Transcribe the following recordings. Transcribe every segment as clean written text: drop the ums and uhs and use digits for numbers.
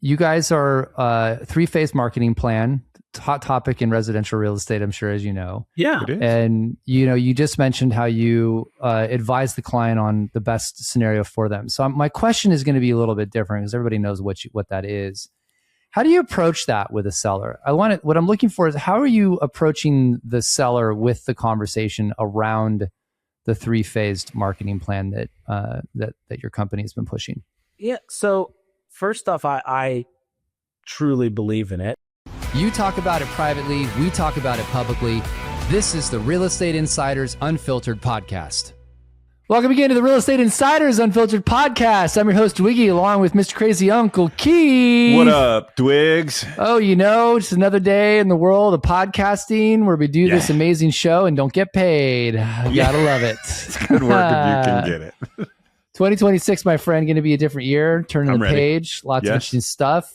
you guys are three-phase marketing plan, hot topic in residential real estate, I'm sure, as you know. Yeah. And, you just mentioned how you advise the client on the best scenario for them. So my question is going to be a little bit different because everybody knows what that is. How do you approach that with a seller? What I'm looking for is how are you approaching the seller with the conversation around the three-phased marketing plan that your company has been pushing? Yeah. So first off, I truly believe in it. You talk about it privately. We talk about it publicly. This is the Real Estate Insiders Unfiltered podcast. Welcome again to the Real Estate Insiders Unfiltered podcast. I'm your host, Dwiggy, along with Mr. Crazy Uncle Keith. What up, Dwiggs? Oh, just another day in the world of podcasting where we do this amazing show and don't get paid. Gotta love it. It's good work if you can get it. 2026, my friend, going to be a different year. Turning the page. Lots of interesting stuff.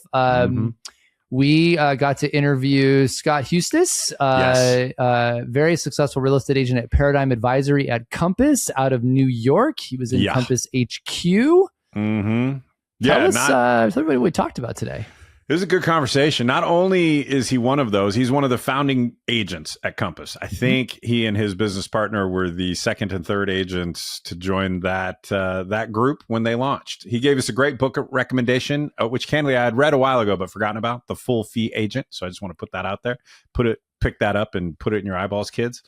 We got to interview Scott Hustis, very successful real estate agent at Paradigm Advisory at Compass out of New York. He was in Compass HQ. Mm-hmm. Tell us everybody what we talked about today. It was a good conversation. Not only is he one of those, he's one of the founding agents at Compass. I think he and his business partner were the second and third agents to join that group when they launched. He gave us a great book recommendation, which candidly I had read a while ago but forgotten about, The Full Fee Agent. So I just want to put that out there. Pick that up and put it in your eyeballs, kids.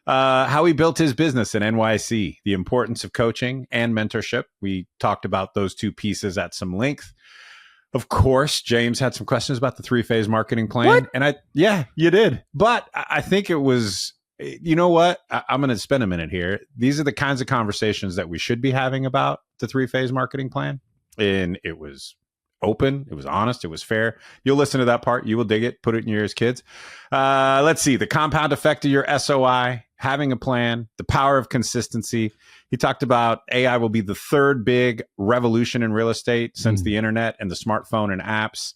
How he built his business in NYC, the importance of coaching and mentorship. We talked about those two pieces at some length. Of course, James had some questions about the three-phase marketing plan. What? And you did. But I think it was, you know what? I'm going to spend a minute here. These are the kinds of conversations that we should be having about the three-phase marketing plan. And it was open. It was honest. It was fair. You'll listen to that part. You will dig it. Put it in your ears, kids. Let's see. The compound effect of your SOI, having a plan, the power of consistency. He talked about AI will be the third big revolution in real estate since the internet and the smartphone and apps.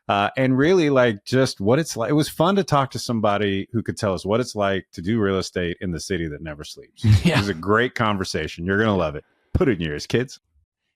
And really just what it's like. It was fun to talk to somebody who could tell us what it's like to do real estate in the city that never sleeps. It was a great conversation. You're going to love it. Put it in your ears, kids.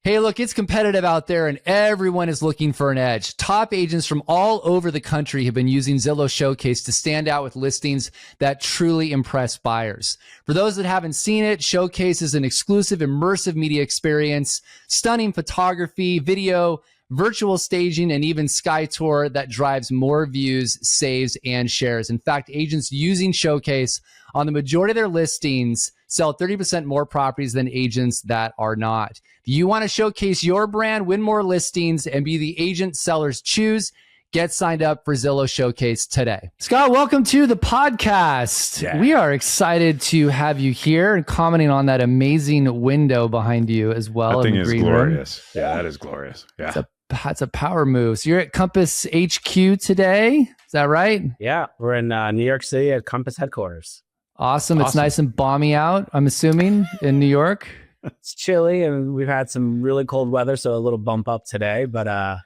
Hey, look, it's competitive out there and everyone is looking for an edge. Top agents from all over the country have been using Zillow Showcase to stand out with listings that truly impress buyers. For those that haven't seen it, Showcase is an exclusive immersive media experience, stunning photography, video, virtual staging, and even Sky Tour that drives more views, saves, and shares. In fact, agents using Showcase on the majority of their listings sell 30% more properties than agents that are not. Do you want to showcase your brand, win more listings, and be the agent sellers choose? Get signed up for Zillow Showcase today. Scott, welcome to the podcast. Yeah. We are excited to have you here and commenting on that amazing window behind you as well. That thing is glorious. Yeah, that is glorious. Yeah. It's a power move. So you're at Compass HQ today. Is that right? Yeah. We're in New York City at Compass headquarters. Awesome. It's nice and balmy out, I'm assuming, in New York. It's chilly and we've had some really cold weather, so a little bump up today. But,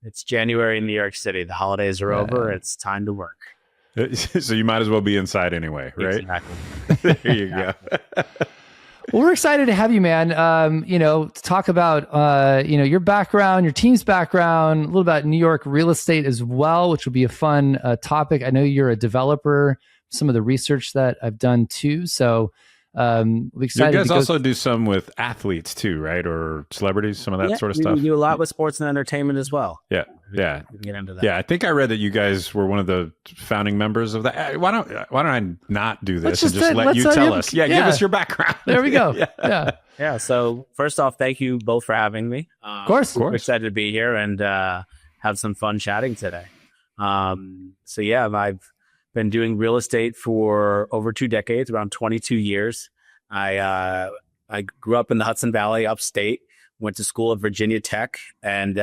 it's January in New York City. The holidays are over. It's time to work. So you might as well be inside anyway, right? Exactly. There you go. Well, we're excited to have you, man. To talk about, your background, your team's background, a little about New York real estate as well, which will be a fun topic. I know you're a developer, some of the research that I've done too. So we're excited. You guys also do some with athletes too, right? Or celebrities, some of that sort of stuff? We do a lot with sports and entertainment as well. Yeah. We can get into that. Yeah, I think I read that you guys were one of the founding members of that. Why don't I not do this and just let you tell us? Give us your background. There we go. Yeah. So first off, thank you both for having me. Of course. We're excited to be here and have some fun chatting today. I've been doing real estate for over 2 decades, around 22 years. I grew up in the Hudson Valley, upstate, went to school at Virginia Tech, and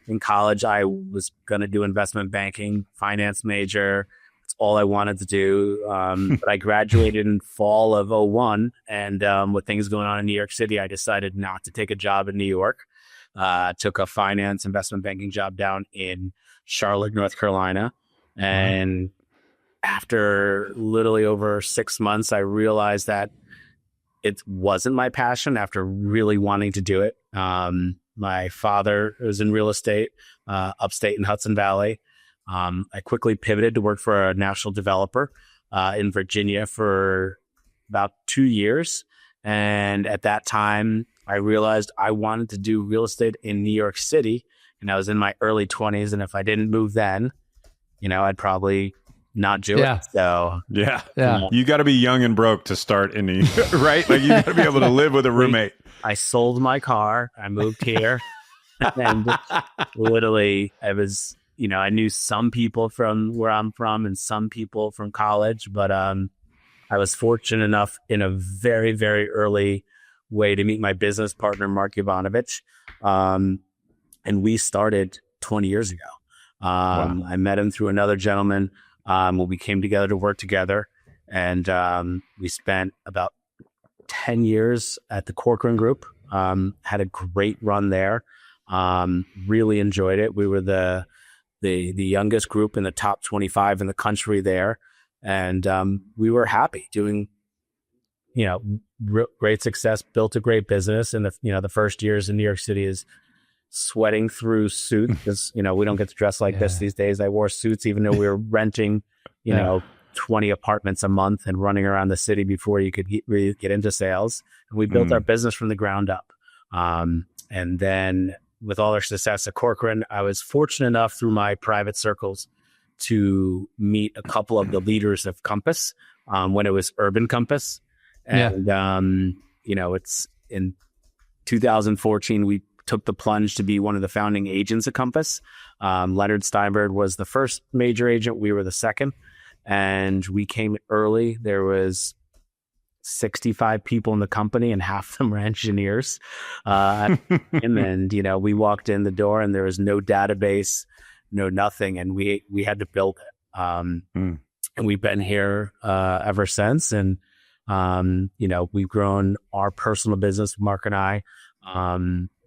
in college, I was going to do investment banking, finance major. That's all I wanted to do. But I graduated in fall of 2001. And with things going on in New York City, I decided not to take a job in New York. Took a finance investment banking job down in Charlotte, North Carolina. And after literally over 6 months, I realized that it wasn't my passion after really wanting to do it. My father was in real estate, upstate in Hudson Valley. I quickly pivoted to work for a national developer in Virginia for about 2 years. And at that time, I realized I wanted to do real estate in New York City. And I was in my early 20s. And if I didn't move then, I'd probably not do it. So yeah. You got to be young and broke to start in the right. Like you got to be able to live with a roommate. I sold my car. I moved here, and literally, I was, I knew some people from where I'm from and some people from college, but I was fortunate enough in a very, very early way to meet my business partner, Mark Ivanovich, and we started 20 years ago. Wow. I met him through another gentleman. We came together to work together, and we spent about 10 years at the Corcoran Group. Had a great run there. Really enjoyed it. We were the youngest group in the top 25 in the country there, and we were happy doing, great success. Built a great business, and the first years in New York City is sweating through suits because we don't get to dress like this these days. I wore suits even though we were renting, 20 apartments a month and running around the city before you could really get into sales. And we built our business from the ground up. And then with all our success at Corcoran, I was fortunate enough through my private circles to meet a couple of the leaders of Compass when it was Urban Compass. And, it's in 2014, we took the plunge to be one of the founding agents of Compass. Leonard Steinberg was the first major agent. We were the second. And we came early. There was 65 people in the company and half of them were engineers. And then, we walked in the door and there was no database, no nothing. And we had to build it. And we've been here ever since. And, we've grown our personal business, Mark and I.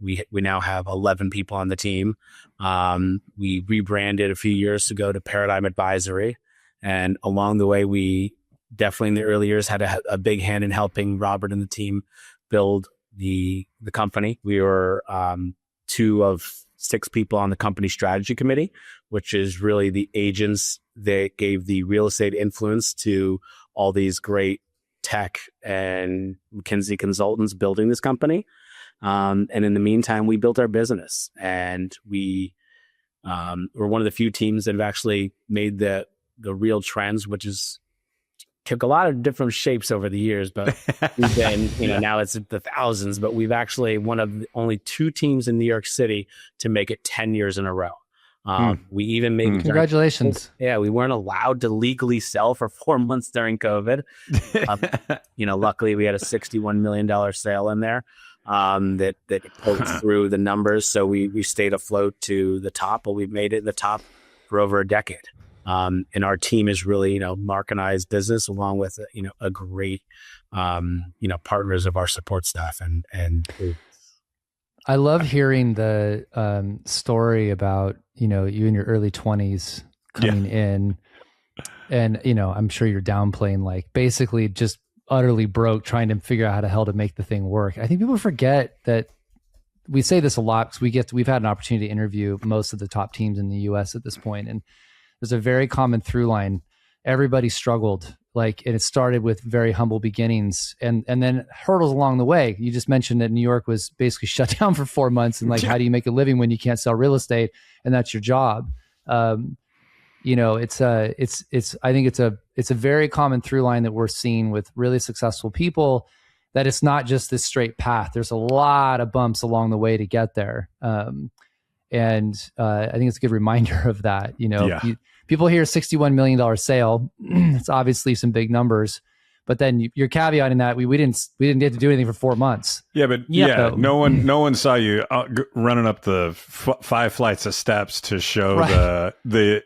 We now have 11 people on the team. We rebranded a few years ago to Paradigm Advisory. And along the way, we definitely in the early years had a big hand in helping Robert and the team build the company. We were 2 of 6 people on the company strategy committee, which is really the agents that gave the real estate influence to all these great tech and McKinsey consultants building this company. And in the meantime, we built our business, and we were one of the few teams that have actually made the real trends, which is took a lot of different shapes over the years, but we've been, now it's the thousands, but we've actually one of the only 2 teams in New York City to make it 10 years in a row. We even made congratulations. We weren't allowed to legally sell for 4 months during COVID. Luckily we had a $61 million sale in there. That pulled through the numbers. So we stayed afloat to the top, but we've made it in the top for over a decade. And our team is really, Mark and I's business along with, a great, partners of our support staff. And I love hearing the story about, you in your early 20s coming in and, I'm sure you're downplaying, like basically just utterly broke trying to figure out how the hell to make the thing work. I think people forget that we say this a lot because we've had an opportunity to interview most of the top teams in the US at this point. And there's a very common through line. Everybody struggled, and it started with very humble beginnings and then hurdles along the way. You just mentioned that New York was basically shut down for 4 months. And how do you make a living when you can't sell real estate and that's your job? I think it's a very common through line that we're seeing with really successful people, that it's not just this straight path. There's a lot of bumps along the way to get there. I think it's a good reminder of that. People hear $61 million sale. It's obviously some big numbers, but then you're caveating that we didn't get to do anything for 4 months. So, no one saw you running up the 5 flights of steps to show the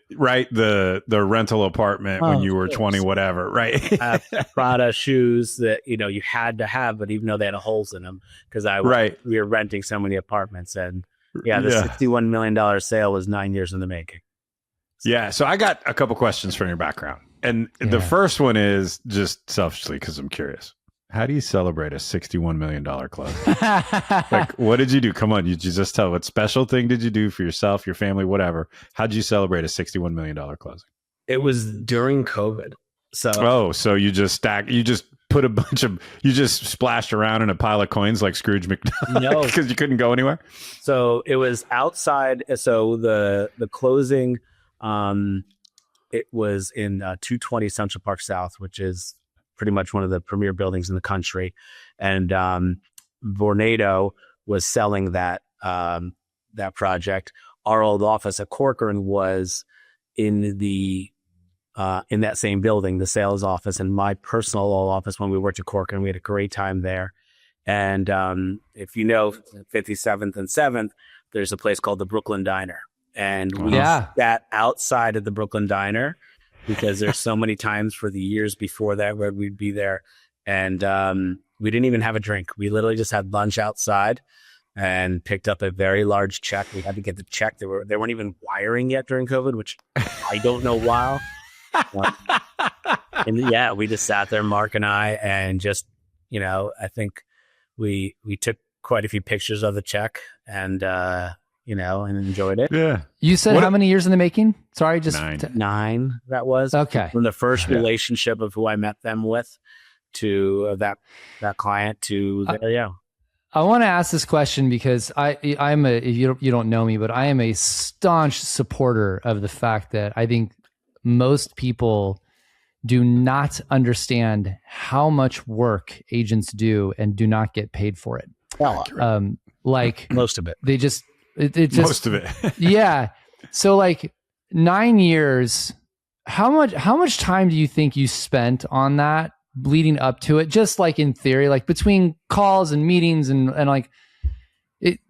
rental apartment when you were 20, whatever. Right. Prada shoes that, you had to have, but even though they had holes in them, because we were renting so many apartments, and the $61 million sale was 9 years in the making. Yeah. So I got a couple questions from your background. And the first one is just selfishly because I'm curious. How do you celebrate a $61 million closing? Like, what did you do? Come on, you just tell. What special thing did you do for yourself, your family, whatever? How did you celebrate a $61 million closing? It was during COVID. So you just put you just splashed around in a pile of coins like Scrooge McDuck? No, because you couldn't go anywhere. So it was outside. So the closing, it was in 220 Central Park South, which is pretty much one of the premier buildings in the country. And Vornado was selling that project. Our old office at Corcoran was in that same building, the sales office, and my personal old office when we worked at Corcoran. We had a great time there. And if you know 57th and 7th, there's a place called the Brooklyn Diner. And we sat outside of the Brooklyn Diner because there's so many times for the years before that where we'd be there. And we didn't even have a drink. We literally just had lunch outside and picked up a very large check. We had to get the check. They weren't even wiring yet during COVID, which I don't know why. And yeah, we just sat there, Mark and I, and just, I think we took quite a few pictures of the check and, and enjoyed it. Yeah. You said how many years in the making? Sorry, just 9. That was okay. From the first relationship of who I met them with to that client to I want to ask this question because I'm you don't know me, but I am a staunch supporter of the fact that I think most people do not understand how much work agents do and do not get paid for it. Like most of it. They just most of it. Yeah. So like 9 years, how much time do you think you spent on that leading up to it? Just like in theory, like between calls and meetings and like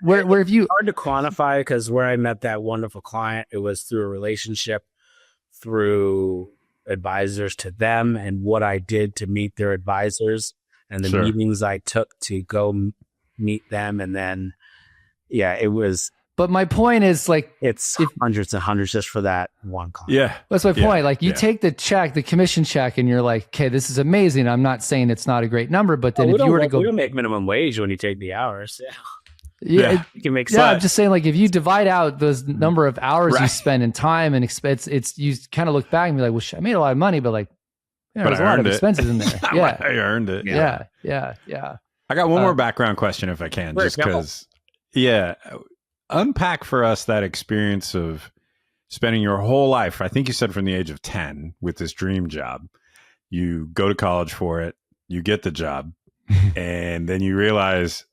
where have you? Hard to quantify because where I met that wonderful client, it was through a relationship, through advisors to them and what I did to meet their advisors and the meetings I took to go meet them. And then, it was. But my point is like, it's hundreds and hundreds just for that one client. Yeah. That's my point. Like you take the check, the commission check, and you're like, okay, this is amazing. I'm not saying it's not a great number, but then if you were to go. We don't make minimum wage when you take the hours. Yeah. You can make I'm just saying, like, if you divide out those number of hours you spend in time and expense, you kind of look back and be like, well, I made a lot of money, but like, there's a lot of expenses in there. Yeah. I earned it. Yeah. I got one more background question if I can, just because, unpack for us that experience of spending your whole life. I think you said from the age of 10 with this dream job, you go to college for it, you get the job, and then you realize,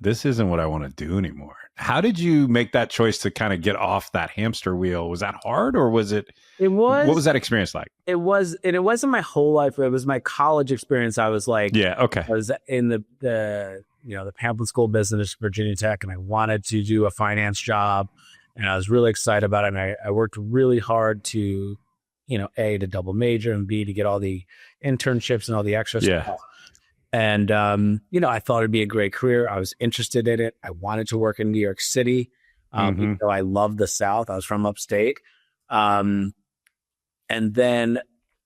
this isn't what I want to do anymore. How did you make that choice to kind of get off that hamster wheel? Was that hard or was it? It was. What was that experience like? It was, and it wasn't my whole life. It was my college experience. I was like, I was in the pamphlet school business, Virginia Tech, and I wanted to do a finance job, and I was really excited about it. And I worked really hard to, A, to double major, and B, to get all the internships and all the extra stuff. And, I thought it'd be a great career. I was interested in it. I wanted to work in New York City. Even though I loved the South. I was from upstate. And then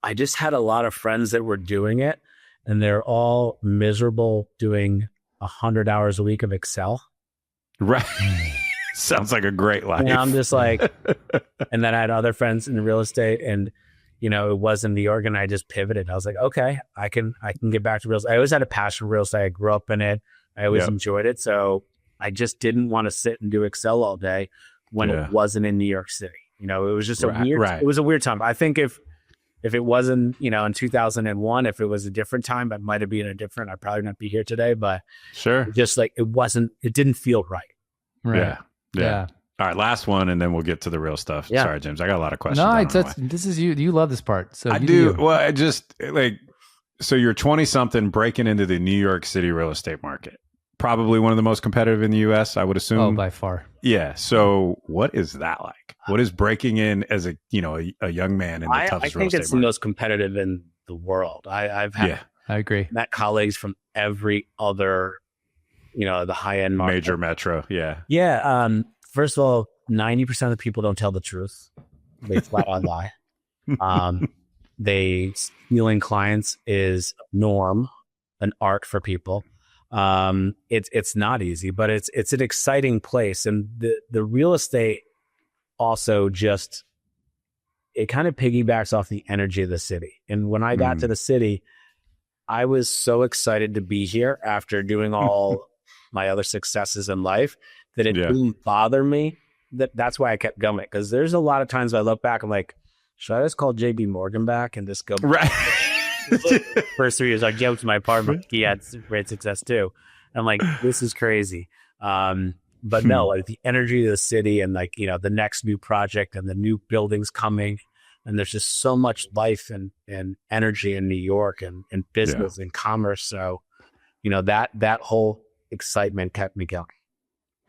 I just had a lot of friends that were doing it, and they're all miserable doing 100 hours a week of Excel. Right. Sounds like a great life. And I'm just like, and then I had other friends in real estate, and it was in New York, and I just pivoted. I was like, okay, I can get back to real estate. I always had a passion for real estate. I grew up in it. I always enjoyed it. So I just didn't want to sit and do Excel all day when it wasn't in New York City. It was just it was a weird time. I think if it wasn't, in 2001, if it was a different time, it might have been I'd probably not be here today, but just like, it didn't feel right. Right. Yeah. All right, last one, and then we'll get to the real stuff. Yeah. Sorry, James, I got a lot of questions. No, this is you. You love this part. So I do. Well, I just so you're 20 something breaking into the New York City real estate market. Probably one of the most competitive in the U.S., I would assume. Oh, by far. Yeah. So what is that like? What is breaking in as a young man in the toughest real estate market? I think it's the most competitive in the world. I've had I agree. Met colleagues from every other, the high end market. Major metro. Yeah. Yeah. First of all, 90% of the people don't tell the truth. They flat out lie. They stealing clients is norm. an art for people. It's not easy, but it's an exciting place. And the real estate also just, it kind of piggybacks off the energy of the city. And when I got to the city, I was so excited to be here after doing all my other successes in life that it didn't bother me. That's why I kept going. Because there's a lot of times I look back, I'm like, should I just call JB Morgan back and just go back? First 3 years, I jumped to my apartment. He had great success too. I'm like, this is crazy. But no, like the energy of the city and like, the next new project and the new buildings coming. And there's just so much life and energy in New York and business and commerce. So, that whole excitement kept me going.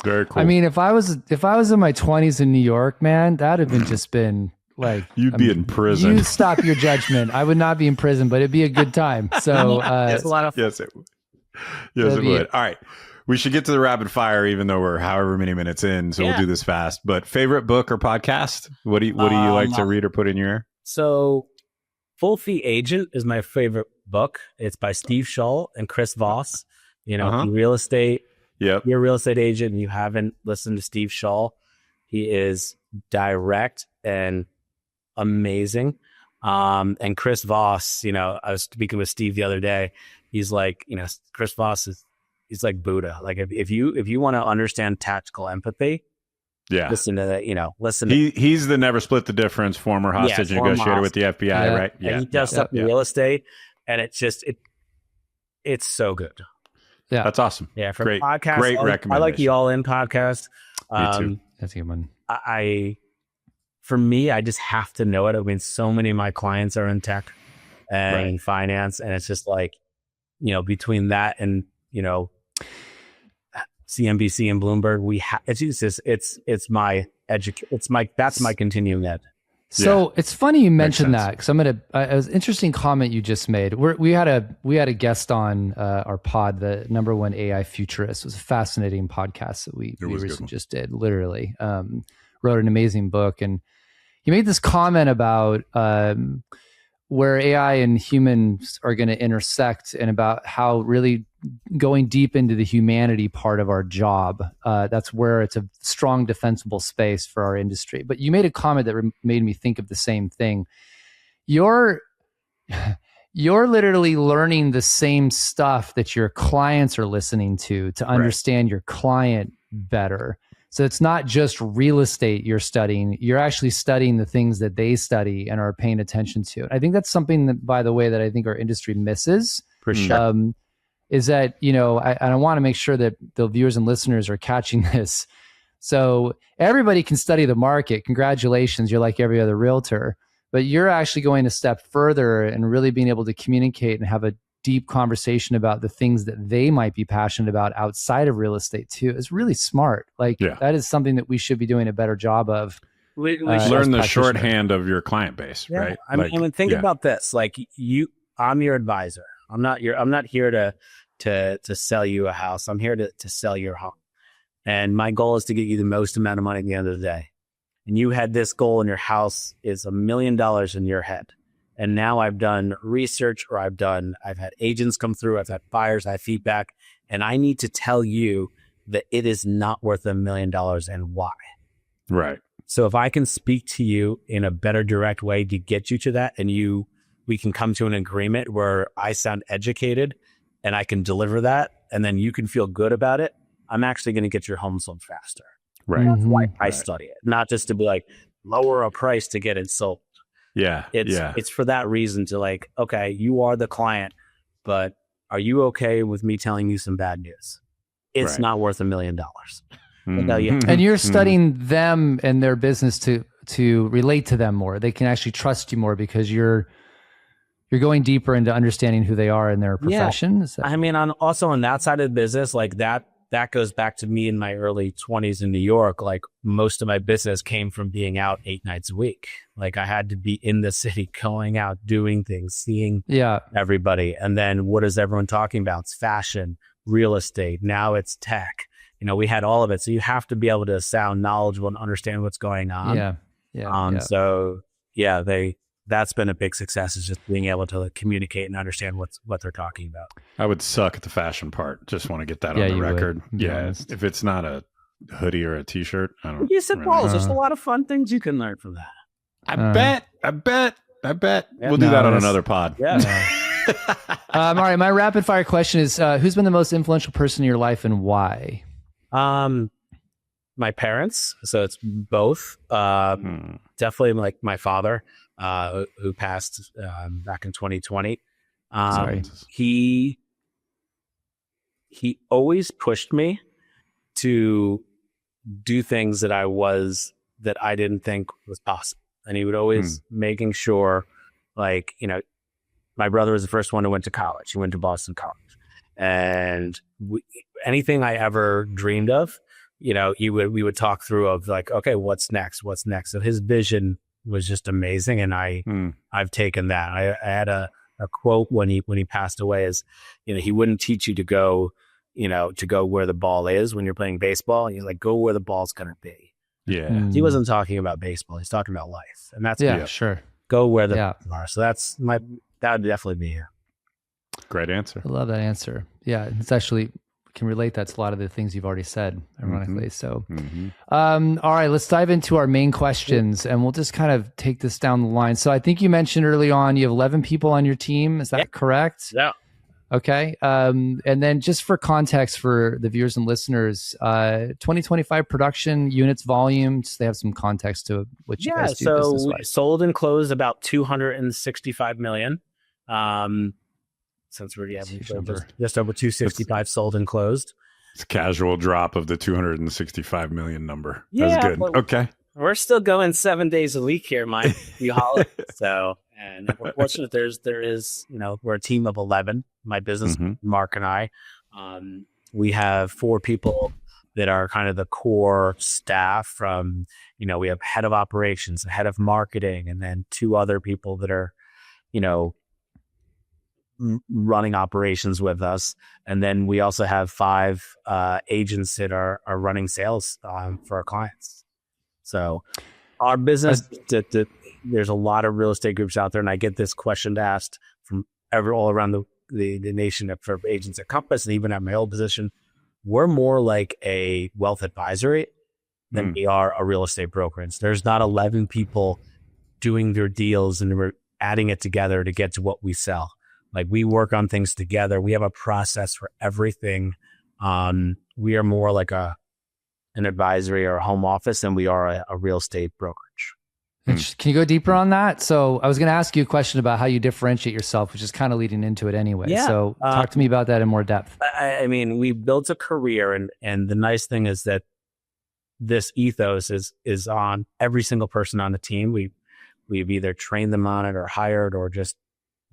Very cool. I mean, if I was in my 20s in New York, man, that'd have just been like, you'd be in prison. You stop your judgment. I would not be in prison, but it'd be a good time. So it's a lot of fun. Yes, it would. All right. We should get to the rapid fire, even though we're however many minutes in. So we'll do this fast. But favorite book or podcast? What do you like to read or put in your ear? So Full Fee Agent is my favorite book. It's by Steve Shull and Chris Voss. In real estate. Yep. You're a real estate agent and you haven't listened to Steve Shull. He is direct and amazing. And Chris Voss, I was speaking with Steve the other day. He's like, Chris Voss he's like Buddha. Like if you want to understand tactical empathy, listen to that, listen. He's the never split the difference, former hostage negotiator with the FBI, right? Yeah. And he does stuff in real estate and it's just, it's so good. Yeah. That's awesome. Yeah. For great podcasts, recommendation. I like the All In podcast. Me too. That's a good one. For me, I just have to know it. I mean, so many of my clients are in tech and finance, and it's just like, between that and, CNBC and Bloomberg, that's my continuing ed. So it's funny you mentioned that because it was an interesting comment you just made. We had a guest on our pod, the number one AI futurist. It was a fascinating podcast that we recently just did. Literally, wrote an amazing book, and he made this comment about where AI and humans are going to intersect, and about how really going deep into the humanity part of our job. That's where it's a strong defensible space for our industry. But you made a comment that made me think of the same thing. You're literally learning the same stuff that your clients are listening to understand your client better. So it's not just real estate you're studying. You're actually studying the things that they study and are paying attention to. I think that's something that, by the way, that I think our industry misses. For sure. Is that, I want to make sure that the viewers and listeners are catching this. So everybody can study the market. Congratulations. You're like every other realtor, but you're actually going a step further and really being able to communicate and have a deep conversation about the things that they might be passionate about outside of real estate too. It's really smart. That is something that we should be doing a better job of. We learn the shorthand of your client base, right? I mean, think about this. I'm your advisor. I'm not here to sell you a house. I'm here to sell your home. And my goal is to get you the most amount of money at the end of the day. And you had this goal and your house is $1 million in your head. And now I've done research, or I've had agents come through, I've had buyers, I have feedback, and I need to tell you that it is not worth $1 million and why. Right. So if I can speak to you in a better direct way to get you to that, and we can come to an agreement where I sound educated and I can deliver that, and then you can feel good about it, I'm actually going to get your home sold faster. Right. That's why I study it, not just to be like, lower a price to get it sold. Yeah. It's for that reason to like, okay, you are the client, but are you okay with me telling you some bad news? It's not worth $1 million. And you're studying them and their business to relate to them more. They can actually trust you more because you're going deeper into understanding who they are in their profession. I mean, also on that side of the business, like that goes back to me in my early 20s in New York. Like most of my business came from being out 8 nights a week. Like I had to be in the city, going out, doing things, seeing everybody. And then what is everyone talking about? It's fashion, real estate. Now it's tech. We had all of it. So you have to be able to sound knowledgeable and understand what's going on. Yeah. So they that's been a big success, is just being able to communicate and understand what they're talking about. I would suck at the fashion part. Just want to get that on the record. If it's not a hoodie or a t-shirt, I don't. Yes, it balls. There's a lot of fun things you can learn from that. I bet. We'll do that on another pod. Yeah. All right. My rapid fire question is, who's been the most influential person in your life and why? My parents. So it's both. Definitely like my father, who passed back in 2020. Sorry. He always pushed me to do things that I didn't think was possible. And he would always making sure, like, my brother was the first one who went to college. He went to Boston College. And anything I ever dreamed of, we would talk through of like, okay, what's next? So his vision was just amazing. And I've taken that. I had a quote when he passed away is, he wouldn't teach you to go where the ball is when you're playing baseball. And he's like, go where the ball's going to be. Yeah. He wasn't talking about baseball. He's talking about life. And that's, sure. Go where the are. So that would definitely be it. Great answer. I love that answer. Yeah. It's actually, can relate that to a lot of the things you've already said, ironically. So, all right, let's dive into our main questions and we'll just kind of take this down the line. So I think you mentioned early on, you have 11 people on your team. Is that correct? Yeah. Okay. And then just for context for the viewers and listeners, 2025 production units volumes, they have some context to what you guys do business-wise. So we sold and closed about 265 million. Since we're just over 265 sold and closed. It's a casual drop of the 265 million number. Yeah, that's good. Okay. We're still going 7 days a week here, Mike. You holiday. So, and we're fortunate there is, we're a team of 11, my business, Mark and I. We have 4 people that are kind of the core staff from, we have head of operations, head of marketing, and then 2 other people that are, running operations with us. And then we also have 5 agents that are running sales for our clients. So our business, there's a lot of real estate groups out there. And I get this question asked from all around the nation for agents at Compass and even at my old position. We're more like a wealth advisory than we are a real estate brokerage. There's not 11 people doing their deals and we're adding it together to get to what we sell. Like we work on things together. We have a process for everything. We are more like an advisory or a home office than we are a real estate brokerage. Can you go deeper on that? So I was going to ask you a question about how you differentiate yourself, which is kind of leading into it anyway. Yeah. So talk to me about that in more depth. I mean, we built a career and the nice thing is that this ethos is on every single person on the team. We've either trained them on it or hired or just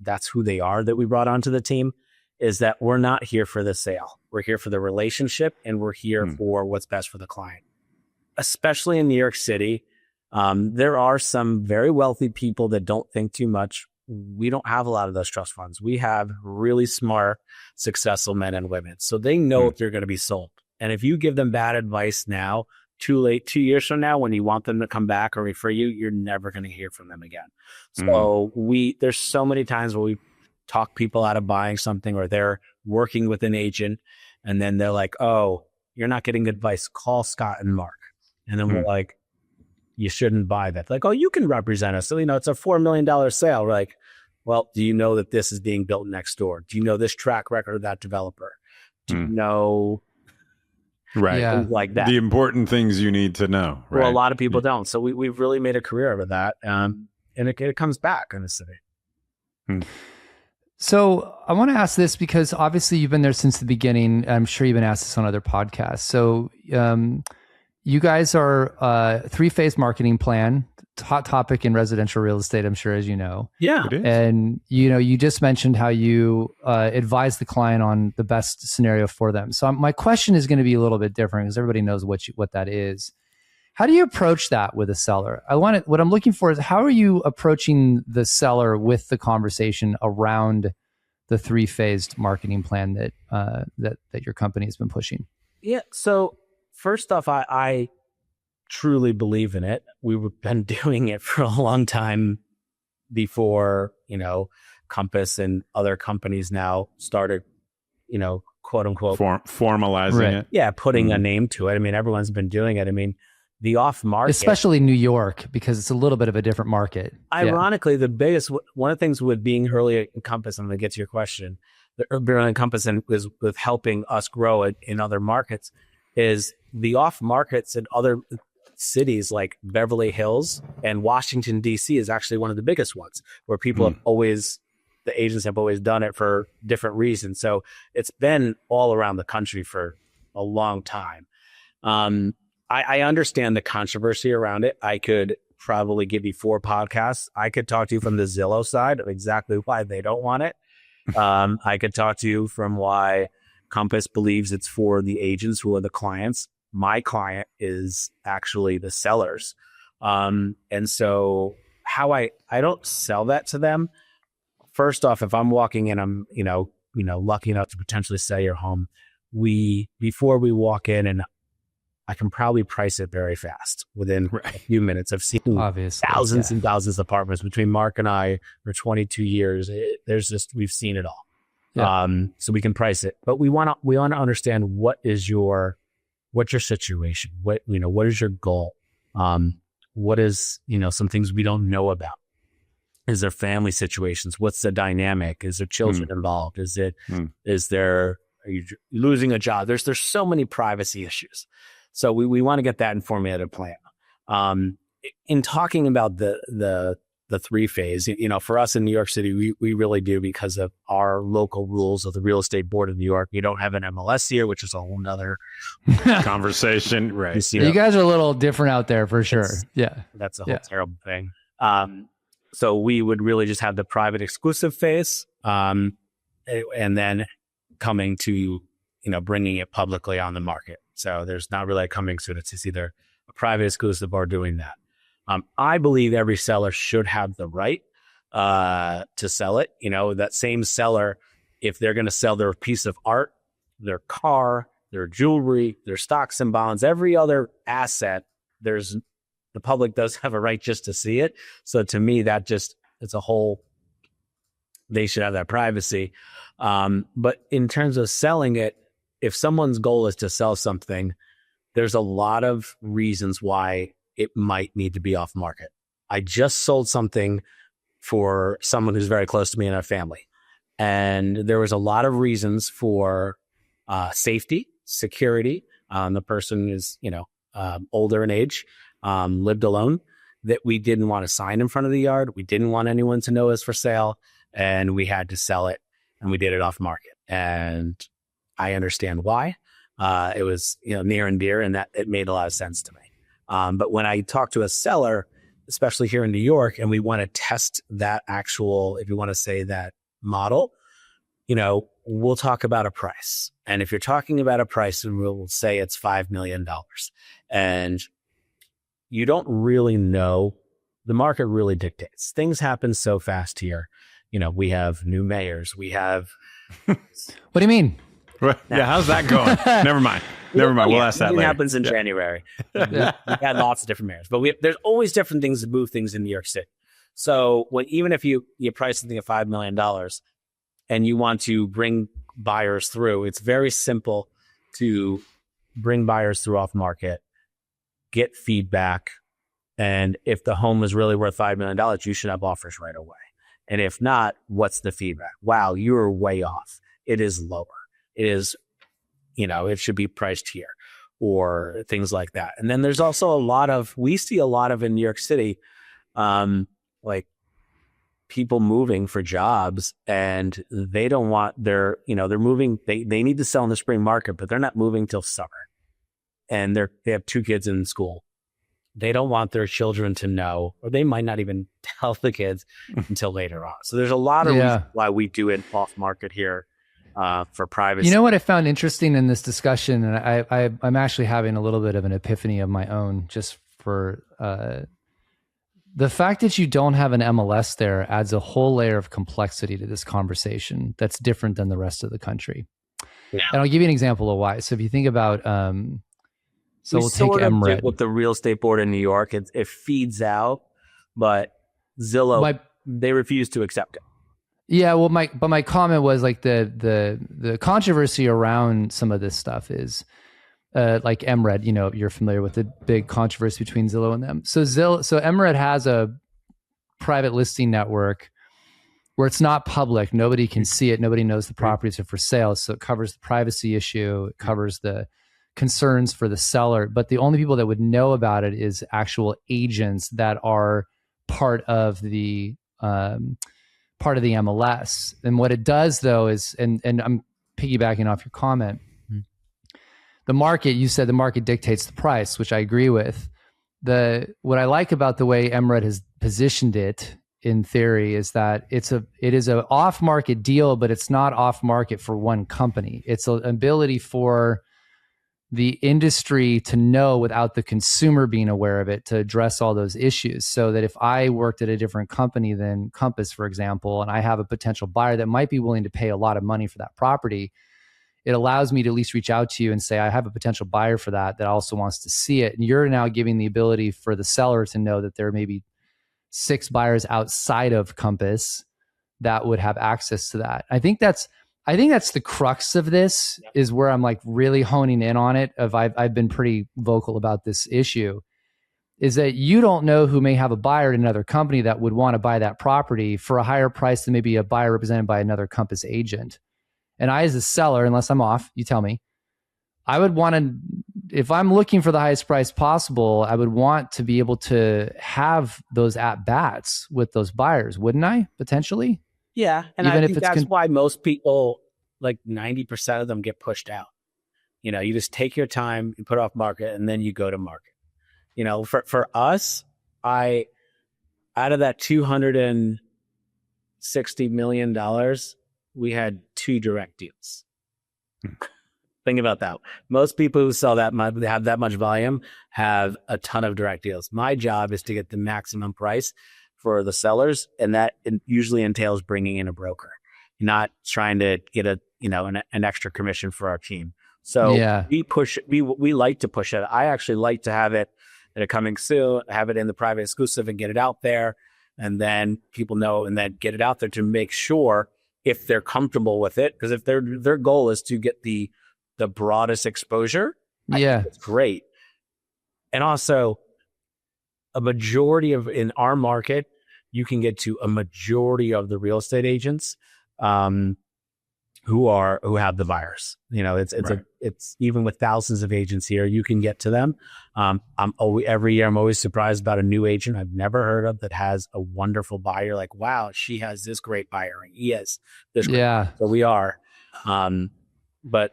that's who they are that we brought onto the team, is that we're not here for the sale. We're here for the relationship and we're here for what's best for the client. Especially in New York City, there are some very wealthy people that don't think too much. We don't have a lot of those trust funds. We have really smart, successful men and women. So they know if they're going to be sold. And if you give them bad advice now, too late, 2 years from now, when you want them to come back or refer you, you're never going to hear from them again. So there's so many times where we talk people out of buying something or they're working with an agent and then they're like, oh, you're not getting advice. Call Scott and Mark. And then we're like, you shouldn't buy that. Like, oh, you can represent us. So, it's a $4 million sale. We're like, well, do you know that this is being built next door? Do you know this track record of that developer? Do you know... Right. Yeah. Like that. The important things you need to know. Right? Well, a lot of people don't. So we've really made a career out of that. And it comes back in the city. So I want to ask this because obviously you've been there since the beginning. I'm sure you've been asked this on other podcasts. So you guys are a 3-phase marketing plan, hot topic in residential real estate, I'm sure, as you know. Yeah. It is. And, you just mentioned how you advise the client on the best scenario for them. So my question is going to be a little bit different because everybody knows what that is. How do you approach that with a seller? What I'm looking for is how are you approaching the seller with the conversation around the 3-phased marketing plan that your company has been pushing? Yeah. So first off, I truly believe in it. We've been doing it for a long time before, Compass and other companies now started, quote unquote, formalizing it. Yeah, putting a name to it. I mean, everyone's been doing it. I mean, the off market, especially New York, because it's a little bit of a different market. Ironically, one of the things with being early at Compass, I'm going to get to your question, the early Compass and is with helping us grow it in other markets, is the off markets in other cities like Beverly Hills and Washington, D.C. is actually one of the biggest ones where people have always, the agents have always done it for different reasons. So it's been all around the country for a long time. I understand the controversy around it. I could probably give you 4 podcasts. I could talk to you from the Zillow side of exactly why they don't want it. I could talk to you from why Compass believes it's for the agents who are the clients. My client is actually the sellers. And so how I don't sell that to them. First off, if I'm walking in, I'm, lucky enough to potentially sell your home. Before we walk in, and I can probably price it very fast within a few minutes. I've seen thousands and thousands of apartments between Mark and I for 22 years. We've seen it all. Yeah. So we can price it, but we want to understand what's your situation? What is your goal? What is, some things we don't know about? Is there family situations? What's the dynamic? Is there children involved? Are you losing a job? There's so many privacy issues. So we want to get that in formulated plan. In talking about the 3-phase, for us in New York City, we really do, because of our local rules of the Real Estate Board of New York. You don't have an MLS here, which is a whole nother conversation. Right. You guys are a little different out there for sure. Yeah. That's a whole terrible thing. So we would really just have the private exclusive phase, and then coming to, bringing it publicly on the market. So there's not really a coming soon. It's either a private exclusive or doing that. I believe every seller should have the right to sell it. That same seller, if they're going to sell their piece of art, their car, their jewelry, their stocks and bonds, every other asset, the public does have a right just to see it. So to me, it's a whole, they should have that privacy. But in terms of selling it, if someone's goal is to sell something, there's a lot of reasons why it might need to be off market. I just sold something for someone who's very close to me in our family. And there was a lot of reasons for safety, security. The person is, older in age, lived alone, that we didn't want to sign in front of the yard. We didn't want anyone to know it was for sale, and we had to sell it, and we did it off market. And I understand why. It was, near and dear, and that it made a lot of sense to me. But when I talk to a seller, especially here in New York, and we want to test that actual, if you want to say that model, we'll talk about a price. And if you're talking about a price, and we'll say it's $5 million, and you don't really know, the market really dictates. Things happen so fast here. We have new mayors. We have. What do you mean? Yeah, how's that going? Never mind. We'll ask that later. It happens in January. We had lots of different mayors, but there's always different things that move things in New York City. So even if you price something at $5 million and you want to bring buyers through, it's very simple to bring buyers through off market, get feedback, and if the home is really worth $5 million, you should have offers right away. And if not, what's the feedback? Wow, you're way off. It is lower. It is, it should be priced here, or things like that. And then there's also we see a lot of in New York City, like people moving for jobs, and they don't want they're moving, they need to sell in the spring market, but they're not moving till summer. And they have 2 kids in school. They don't want their children to know, or they might not even tell the kids until later on. So there's a lot of reasons why we do it off market here. For privacy. You know what I found interesting in this discussion, and I'm actually having a little bit of an epiphany of my own, just for the fact that you don't have an MLS there adds a whole layer of complexity to this conversation that's different than the rest of the country. Yeah. And I'll give you an example of why. So if you think about, we'll take MRED. With the Real Estate Board in New York, it feeds out, but Zillow they refuse to accept it. Yeah, well, my comment was like the controversy around some of this stuff is like MRED. You know, you're familiar with the big controversy between Zillow and them. So MRED has a private listing network where it's not public. Nobody can see it. Nobody knows the properties are for sale. So it covers the privacy issue. It covers the concerns for the seller. But the only people that would know about it is actual agents that are part of the MLS. And what it does though is, and I'm piggybacking off your comment, the market, you said the market dictates the price, which I agree with. What I like about the way MRED has positioned it in theory is that it is an off-market deal, but it's not off-market for one company. It's an ability for the industry to know without the consumer being aware of it, to address all those issues. So that if I worked at a different company than Compass, for example, and I have a potential buyer that might be willing to pay a lot of money for that property, it allows me to at least reach out to you and say, I have a potential buyer for that also wants to see it. And you're now giving the ability for the seller to know that there may be 6 buyers outside of Compass that would have access to that. I think that's the crux of this, is where I'm like really honing in on it. I've been pretty vocal about this issue, is that you don't know who may have a buyer at another company that would want to buy that property for a higher price than maybe a buyer represented by another Compass agent. And I, as a seller, unless I'm off, you tell me, I would want to, if I'm looking for the highest price possible, I would want to be able to have those at bats with those buyers, wouldn't I? Potentially. Yeah. And even I think that's why most people, like 90% of them, get pushed out. You know, you just take your time, you put off market, and then you go to market. You know, for us, out of that $260 million, we had 2 direct deals. Think about that. Most people who sell that much, they have that much volume, have a ton of direct deals. My job is to get the maximum price for the sellers, and that usually entails bringing in a broker, not trying to get an extra commission for our team. So we like to push it. I actually like to have it at a coming soon, have it in the private exclusive and get it out there, and then people know, and then get it out there to make sure if they're comfortable with it. Because if their goal is to get the broadest exposure, I think it's great. And also, a majority of, in our market, you can get to a majority of the real estate agents who have the buyers. You know, it's even with thousands of agents here, you can get to them. Every year I'm always surprised about a new agent I've never heard of that has a wonderful buyer. Like, wow, she has this great buyer. He has this great buyer. So we are. But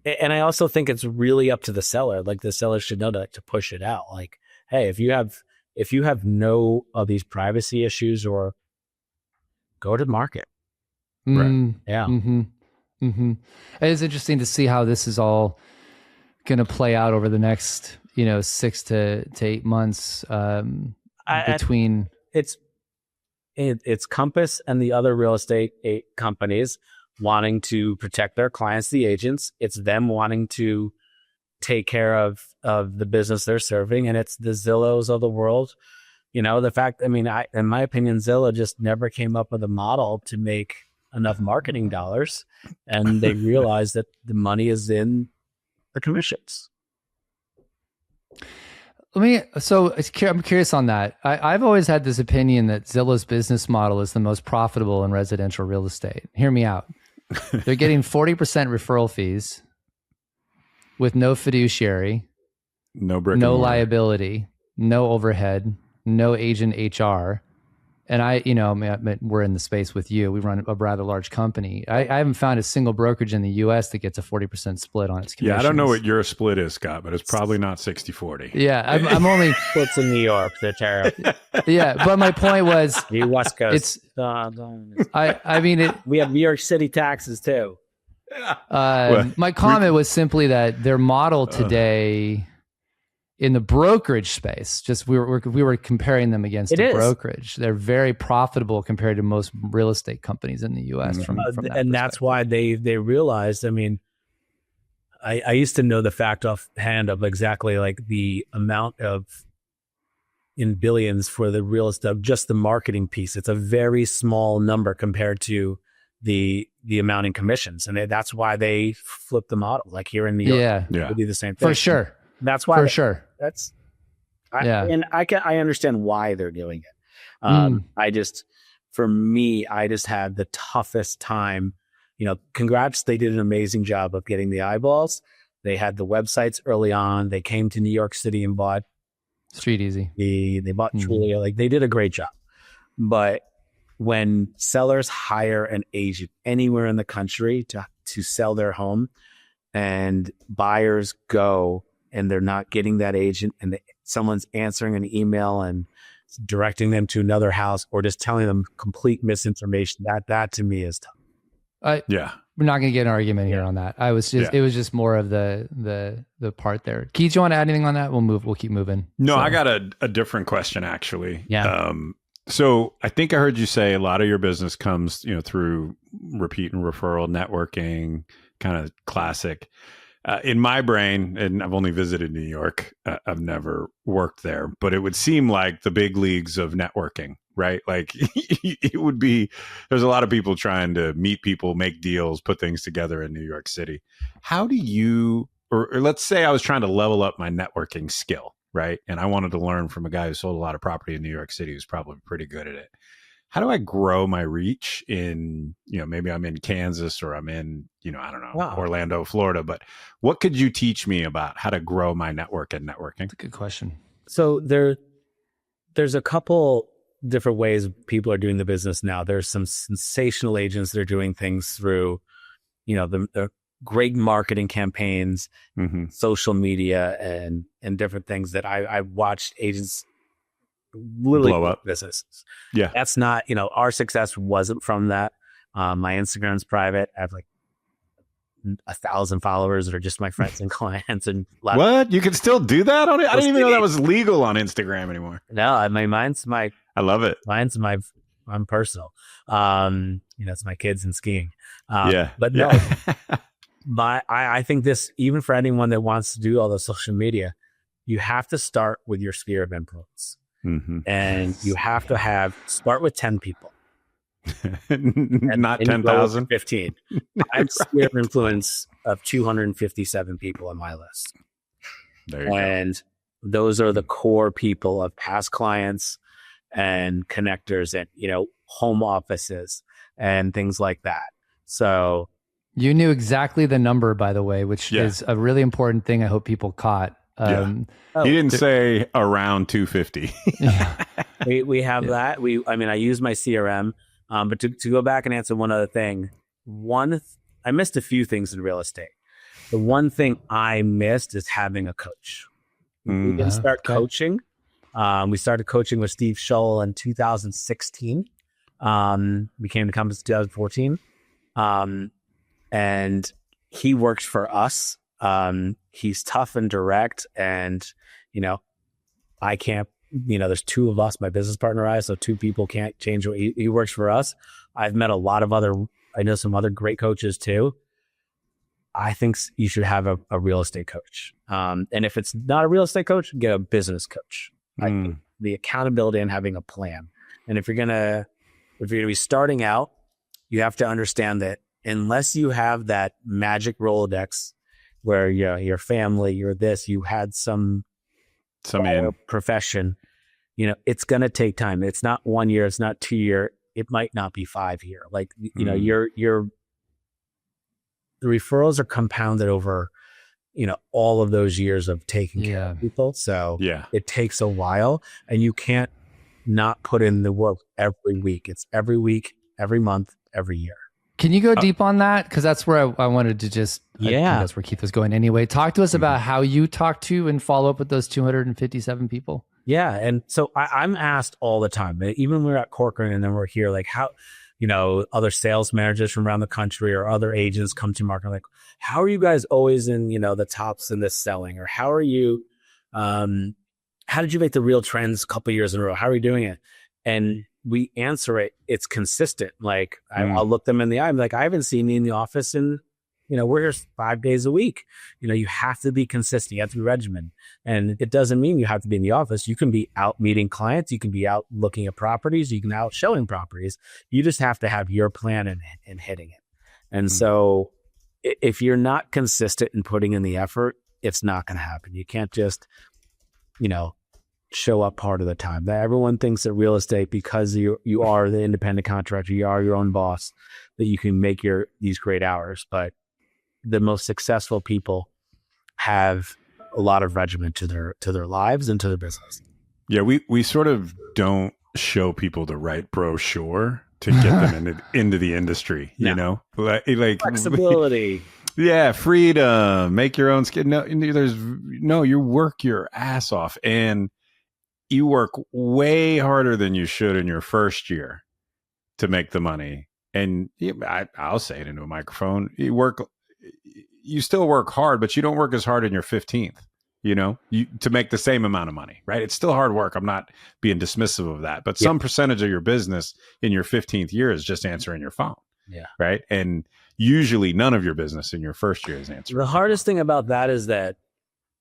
I also think it's really up to the seller. Like, the seller should know to push it out. Like, hey, if you have no of these privacy issues, or go to market. Right. Yeah. Mm-hmm. Mm-hmm. It's interesting to see how this is all going to play out over the next, 6 to 8 months. Between it's Compass and the other real estate companies wanting to protect their clients, the agents. It's them wanting to take care of the business they're serving, and it's the Zillows of the world. In my opinion, Zillow just never came up with a model to make enough marketing dollars, and they realized that the money is in the commissions. I'm curious on that. I've always had this opinion that Zillow's business model is the most profitable in residential real estate. Hear me out. They're getting 40% referral fees with no fiduciary, no liability, no overhead, no agent HR. And we're in the space with you. We run a rather large company. I haven't found a single brokerage in the U.S. that gets a 40% split on its commissions. Yeah, I don't know what your split is, Scott, but it's probably not 60-40. Yeah, I'm only splits in New York. They're terrible. Yeah, but my point was the West Coast. We have New York City taxes too. My comment was simply that their model today in the brokerage space, just we were comparing them against a brokerage. They're very profitable compared to most real estate companies in the U.S. From that that's why they realized. I mean, I used to know the fact offhand of exactly like the amount of in billions for the real estate, just the marketing piece. It's a very small number compared to the amount in commissions. And that's why they flip the model. Like here in New York, they do the same thing. For sure. That's why. For sure. And I understand why they're doing it. For me, I just had the toughest time. Congrats. They did an amazing job of getting the eyeballs. They had the websites early on. They came to New York City and bought Street Easy. They bought Trulia. Like they did a great job. But when sellers hire an agent anywhere in the country to sell their home, and buyers go and they're not getting that agent, and someone's answering an email and directing them to another house, or just telling them complete misinformation, that to me is tough. We're not going to get an argument here on that. It was just more of the part there. Keith, do you want to add anything on that? We'll keep moving. No, I got a different question actually. Yeah. So I think I heard you say a lot of your business comes, through repeat and referral networking, kind of classic. In my brain, and I've only visited New York, I've never worked there, but it would seem like the big leagues of networking, right? Like it would be, there's a lot of people trying to meet people, make deals, put things together in New York City. How do you, or let's say I was trying to level up my networking skill, right? And I wanted to learn from a guy who sold a lot of property in New York City who's probably pretty good at it. How do I grow my reach in, maybe I'm in Kansas or I'm in, I don't know, Orlando, Florida, but what could you teach me about how to grow my network and networking? That's a good question. So there's a couple different ways people are doing the business now. There's some sensational agents that are doing things through, the great marketing campaigns, social media and different things that I watched agents literally blow up businesses. Yeah. That's not, our success wasn't from that. My Instagram's private. I have like 1,000 followers that are just my friends and clients. And what? You can still do that on it? I didn't even know that was legal on Instagram anymore. No, I love it. I'm personal. It's my kids and skiing. But no, I think this, even for anyone that wants to do all the social media, you have to start with your sphere of influence. And you have to start with 10 people. Not 10,000. 15. I have a sphere of influence of 257 people on my list. There you go. Those are the core people of past clients and connectors and, home offices and things like that. So you knew exactly the number, by the way, which is a really important thing I hope people caught. He didn't say around 250. we have that. I use my CRM, but to go back and answer one other thing, I missed a few things in real estate. The one thing I missed is having a coach. We didn't start coaching. We started coaching with Steve Shull in 2016. We came to Compass in 2014. And he works for us. He's tough and direct, and I can't, there's two of us, my business partner and I, so two people can't change what he works for us. I've met I know some other great coaches too. I think you should have a real estate coach. And if it's not a real estate coach, get a business coach. The accountability and having a plan. And if you're gonna be starting out, you have to understand that unless you have that magic Rolodex where your family, you had some profession, it's going to take time. It's not 1 year. It's not 2 year. It might not be 5 year. Like, the referrals are compounded over, all of those years of taking care of people. So it takes a while, and you can't not put in the work every week. It's every week, every month, every year. Can you go deep on that? Because that's where I wanted to just, I think that's where Keith was going anyway. Talk to us about how you talk to and follow up with those 257 people. Yeah. And so I'm asked all the time, even when we're at Corcoran and then we're here, like how, other sales managers from around the country or other agents come to market, like, how are you guys always in, the tops in this selling? Or how are you, how did you make the real trends a couple of years in a row? How are you doing it? And we answer it, it's consistent. Like I'll look them in the eye. I'm like, I haven't seen you in the office in we're here 5 days a week. You have to be consistent. You have to be regimented. And it doesn't mean you have to be in the office. You can be out meeting clients. You can be out looking at properties. You can out showing properties. You just have to have your plan and hitting it. And so if you're not consistent in putting in the effort, it's not going to happen. You can't just, show up part of the time. That everyone thinks that real estate, because you are the independent contractor, you are your own boss, that you can make these great hours. But the most successful people have a lot of regimen to their lives and to their business. Yeah, we sort of don't show people the right brochure to get them into the industry. Like flexibility. Yeah, freedom, make your own skin. No, you work your ass off, and you work way harder than you should in your first year to make the money. And I'll say it into a microphone. You still work hard, but you don't work as hard in your 15th, to make the same amount of money, right? It's still hard work. I'm not being dismissive of that, but some percentage of your business in your 15th year is just answering your phone. Yeah. Right. And usually none of your business in your first year is answering. The hardest thing about that is that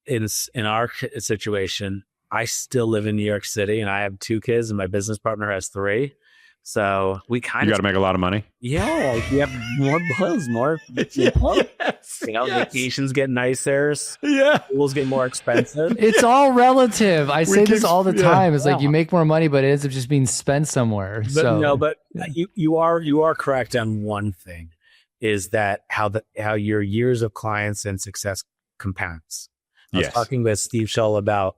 in our situation, I still live in New York City and I have 2 kids and my business partner has 3. So we kind of got to make a lot of money. Yeah, we have more bills, more. Yes, vacations get nicer. Yeah, schools get more expensive. It's all relative. I say this all the time. It's like you make more money, but it ends up just being spent somewhere. But you are correct on one thing, is that how your years of clients and success compounds. I was talking with Steve Shull about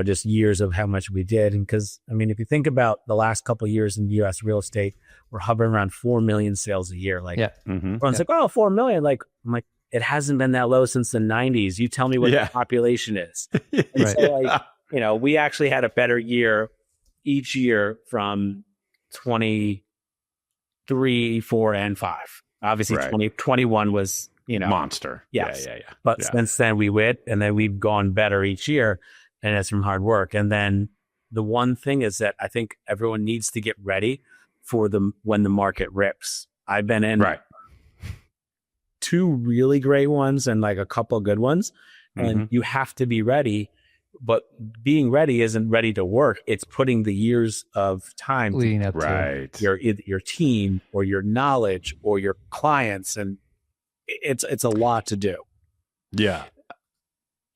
just years of how much we did. And because, if you think about the last couple of years in U.S. real estate, we're hovering around 4 million sales a year. Like, everyone's like, oh, 4 million. I'm like, it hasn't been that low since the 90s. You tell me what the population is. And so, we actually had a better year each year from 23, 4, and 5. Obviously, 2021 was, monster. Yes. Yeah. But since then we went, and then we've gone better each year. And it's from hard work. And then the one thing is that I think everyone needs to get ready for when the market rips. I've been in 2 really great ones and like a couple good ones. And you have to be ready. But being ready isn't ready to work. It's putting the years of time leading up to your team or your knowledge or your clients. And it's a lot to do. Yeah.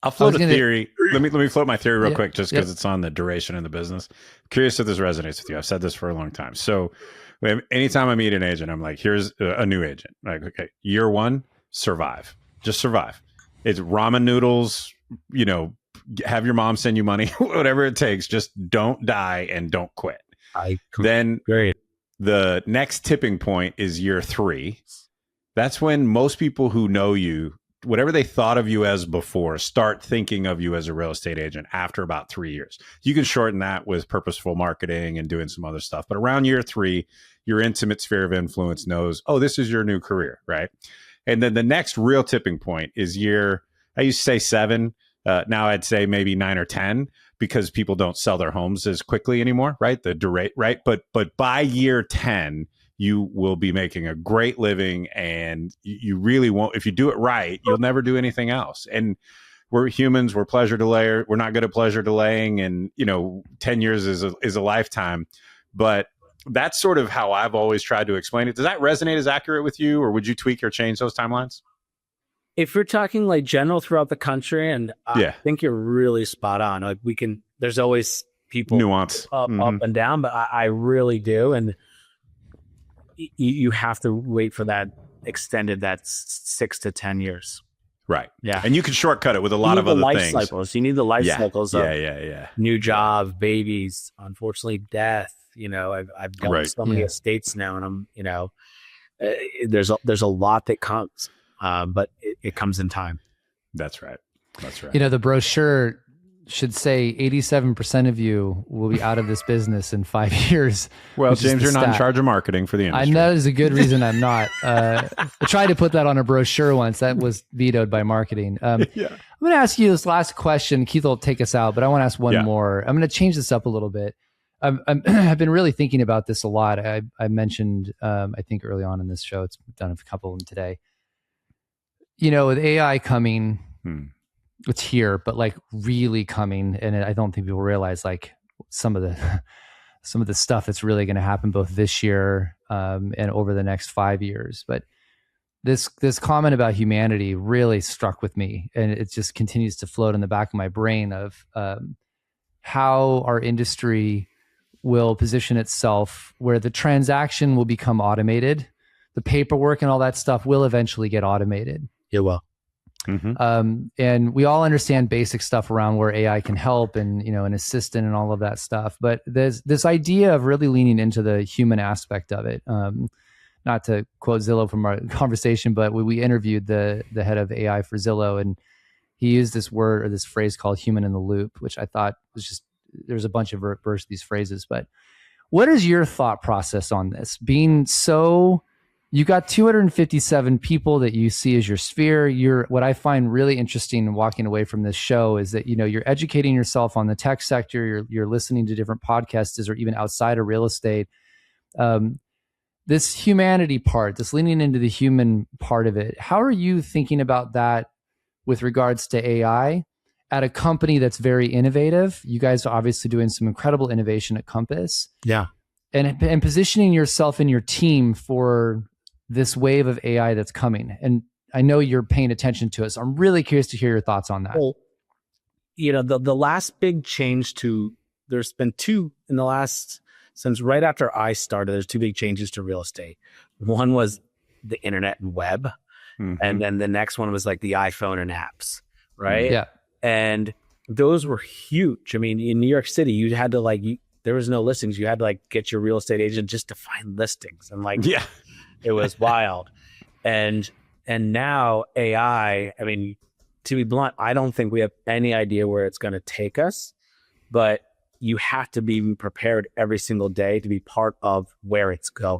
I'll float a theory. Let me float my theory real quick, just because it's on the duration in the business. I'm curious if this resonates with you. I've said this for a long time. So anytime I meet an agent, I'm like, here's a new agent. Like, okay, year 1, survive. Just survive. It's ramen noodles, have your mom send you money, whatever it takes. Just don't die and don't quit. Then the next tipping point is year 3. That's when most people who know you, whatever they thought of you as before, start thinking of you as a real estate agent after about 3 years. You can shorten that with purposeful marketing and doing some other stuff. But around year 3, your intimate sphere of influence knows, oh, this is your new career, right? And then the next real tipping point is I used to say 7. Now I'd say maybe 9 or 10, because people don't sell their homes as quickly anymore, right? Right? But by year 10, you will be making a great living, and you really won't. If you do it right, you'll never do anything else. And we're humans. We're pleasure delayer. We're not good at pleasure delaying. And 10 years is a lifetime. But that's sort of how I've always tried to explain it. Does that resonate as accurate with you, or would you tweak or change those timelines? If you're talking like general throughout the country, and I think you're really spot on. Like there's always people nuance up and down, but I really do. And you have to wait for that extended, that 6 to 10 years. Right. Yeah. And you can shortcut it with a lot of other things. Cycles. You need the life cycles of yeah. New job, babies, unfortunately death. I've done so many estates now, and I'm, there's a lot that comes, but it comes in time. That's right. The brochure should say 87% of you will be out of this business in 5 years. Well, James, you're not in charge of marketing for the industry. I know that is a good reason I'm not. I tried to put that on a brochure once. That was vetoed by marketing. I'm going to ask you this last question. Keith will take us out, but I want to ask one more. I'm going to change this up a little bit. I've been really thinking about this a lot. I mentioned, I think early on in this show, it's done a couple of them today. with AI coming, Hmm. it's here, but like really coming. And I don't think people realize like some of the stuff that's really going to happen both this year and over the next 5 years. But this comment about humanity really struck with me, and it just continues to float in the back of my brain of how our industry will position itself where the transaction will become automated. The paperwork and all that stuff will eventually get automated. Yeah, well. Mm-hmm. And we all understand basic stuff around where AI can help and, an assistant and all of that stuff. But there's this idea of really leaning into the human aspect of it. Not to quote Zillow from our conversation, but we interviewed the head of AI for Zillow, and he used this word or this phrase called human in the loop, which I thought was just, there's a bunch of verse these phrases. But what is your thought process on this? Being so, you got 257 people that you see as your sphere. What I find really interesting in walking away from this show is that, you're educating yourself on the tech sector, you're listening to different podcasts or even outside of real estate. This humanity part, this leaning into the human part of it, how are you thinking about that with regards to AI at a company that's very innovative? You guys are obviously doing some incredible innovation at Compass. Yeah. And positioning yourself and your team for this wave of AI that's coming. And I know you're paying attention to it, so I'm really curious to hear your thoughts on that. Well, the last big change there's been two in the last, since right after I started, there's two big changes to real estate. One was the internet and web. Mm-hmm. And then the next one was like the iPhone and apps, right? Yeah. And those were huge. I mean, in New York City, you had to there was no listings. You had to get your real estate agent just to find listings. And yeah, it was wild. And now AI, I mean, to be blunt, I don't think we have any idea where it's going to take us, but you have to be prepared every single day to be part of where it's going.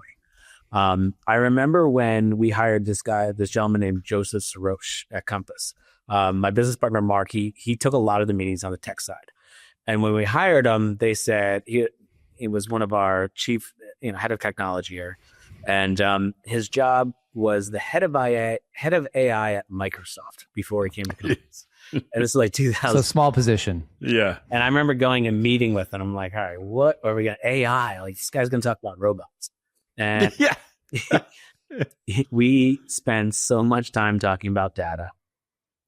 I remember when we hired this gentleman named Joseph Saroche at Compass. My business partner, Mark, he took a lot of the meetings on the tech side. And when we hired him, they said he was one of our chief, head of technology here. And his job was the head of AI at Microsoft before he came to Compass. And it's like 2000. So small position. Yeah. And I remember going and meeting with him. I'm like, all right, what are we going to AI? Like, this guy's going to talk about robots. And yeah. We spend so much time talking about data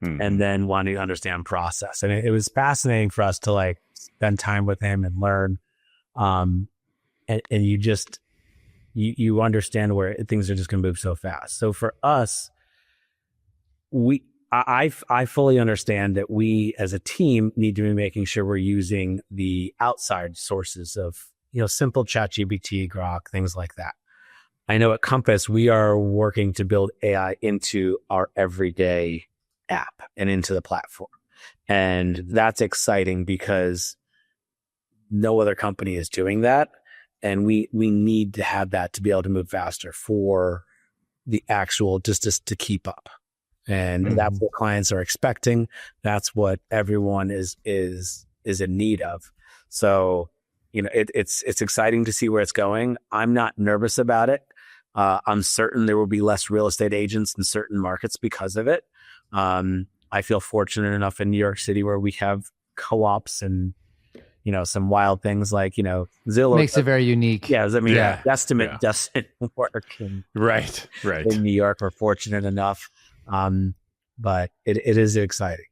and then wanting to understand process. And it was fascinating for us to spend time with him and learn. And you just, you understand where things are just going to move so fast. So for us, I fully understand that we as a team need to be making sure we're using the outside sources of, simple ChatGPT, Grok, things like that. I know at Compass, we are working to build AI into our everyday app and into the platform. And that's exciting because no other company is doing that. And we need to have that to be able to move faster for the actual, just to keep up. And that's what clients are expecting. That's what everyone is in need of. So, it's exciting to see where it's going. I'm not nervous about it. I'm certain there will be less real estate agents in certain markets because of it. I feel fortunate enough in New York City where we have co-ops and, some wild things like, Zillow. Makes it very unique. Yeah. I mean, estimate doesn't work. Right. In New York, we're fortunate enough. But it is exciting.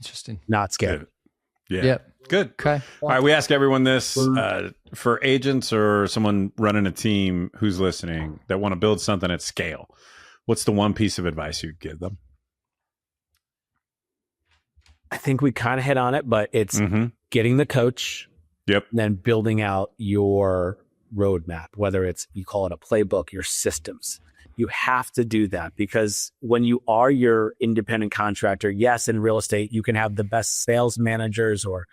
Interesting. Not scary. Good. Yeah. Yep. Good. Okay. All right. We ask everyone this for agents or someone running a team who's listening that want to build something at scale. What's the one piece of advice you'd give them? I think we kind of hit on it, but it's getting the coach. Yep. And then building out your roadmap, whether it's, you call it a playbook, your systems. You have to do that because when you are your independent contractor, yes, in real estate, you can have the best sales managers or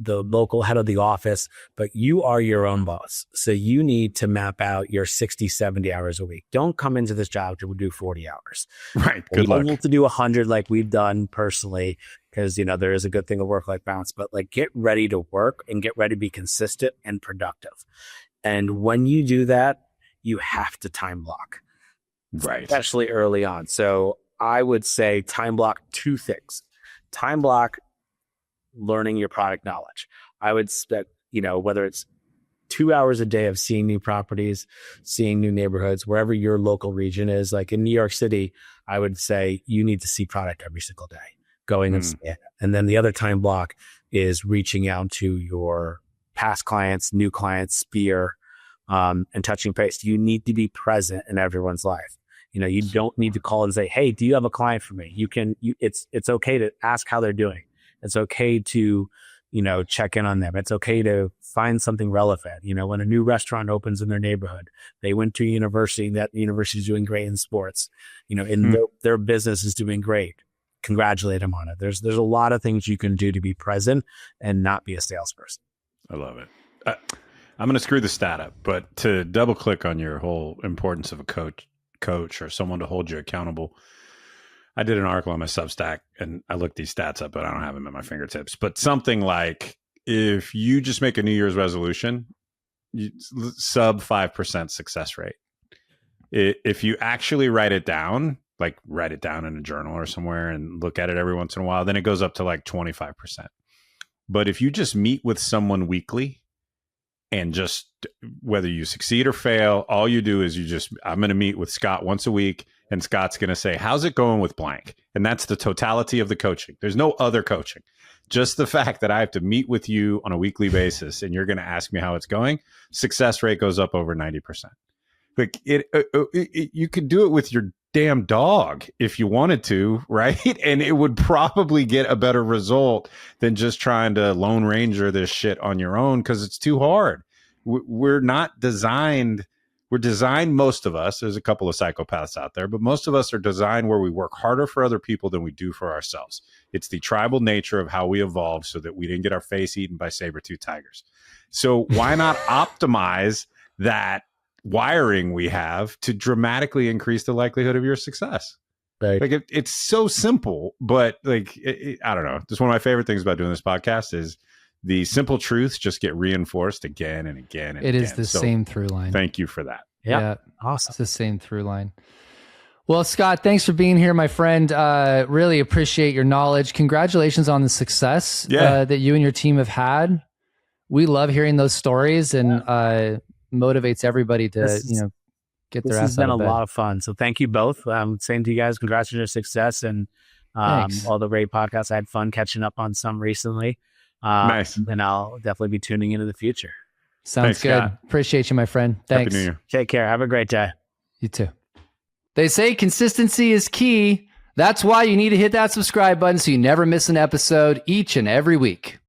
the local head of the office, but you are your own boss. So you need to map out your 60, 70 hours a week. Don't come into this job to do 40 hours. Right. Good luck. You don't have to do 100 like we've done personally because, there is a good thing of work-life balance, but get ready to work and get ready to be consistent and productive. And when you do that, you have to time block. Right. especially early on. So I would say time block 2 things. Time block learning your product knowledge. I would spend, whether it's 2 hours a day of seeing new properties, seeing new neighborhoods, wherever your local region is. Like in New York City, I would say you need to see product every single day, going and see it. And then the other time block is reaching out to your past clients, new clients, spear, and touching base. You need to be present in everyone's life. You don't need to call and say, "Hey, do you have a client for me?" It's okay to ask how they're doing. It's okay to, check in on them. It's okay to find something relevant. When a new restaurant opens in their neighborhood, they went to a university, that university is doing great in sports, their business is doing great. Congratulate them on it. There's a lot of things you can do to be present and not be a salesperson. I love it. I'm going to screw the stat up, but to double click on your whole importance of a coach or someone to hold you accountable. I did an article on my Substack and I looked these stats up, but I don't have them at my fingertips. But something like if you just make a New Year's resolution, sub 5% success rate. If you actually write it down, like write it down in a journal or somewhere and look at it every once in a while, then it goes up to like 25%. But if you just meet with someone weekly and just whether you succeed or fail, all you do is I'm going to meet with Scott once a week and Scott's going to say, "How's it going with blank?" And that's the totality of the coaching. There's no other coaching. Just the fact that I have to meet with you on a weekly basis and you're going to ask me how it's going, success rate goes up over 90%. Like you could do it with your damn dog if you wanted to, right? And it would probably get a better result than just trying to Lone Ranger this shit on your own because it's too hard. We're not designed. We're designed, most of us, there's a couple of psychopaths out there, but most of us are designed where we work harder for other people than we do for ourselves. It's the tribal nature of how we evolved so that we didn't get our face eaten by saber-toothed tigers. So why not optimize that wiring we have to dramatically increase the likelihood of your success? Right. Like it's so simple, but like, I don't know. Just one of my favorite things about doing this podcast is the simple truths just get reinforced again and again. And it again. is the same through line. Thank you for that. Yeah. Awesome. It's the same through line. Well, Scott, thanks for being here, my friend. Really appreciate your knowledge. Congratulations on the success that you and your team have had. We love hearing those stories and motivates everybody to, get their ass out of bed. This has been a lot of fun. So thank you both. Same to you guys. Congrats on your success and all the great podcasts. I had fun catching up on some recently. Nice. And I'll definitely be tuning into the future. Sounds good. Scott. Appreciate you, my friend. Thanks. Happy New Year. Take care. Have a great day. You too. They say consistency is key. That's why you need to hit that subscribe button so you never miss an episode each and every week.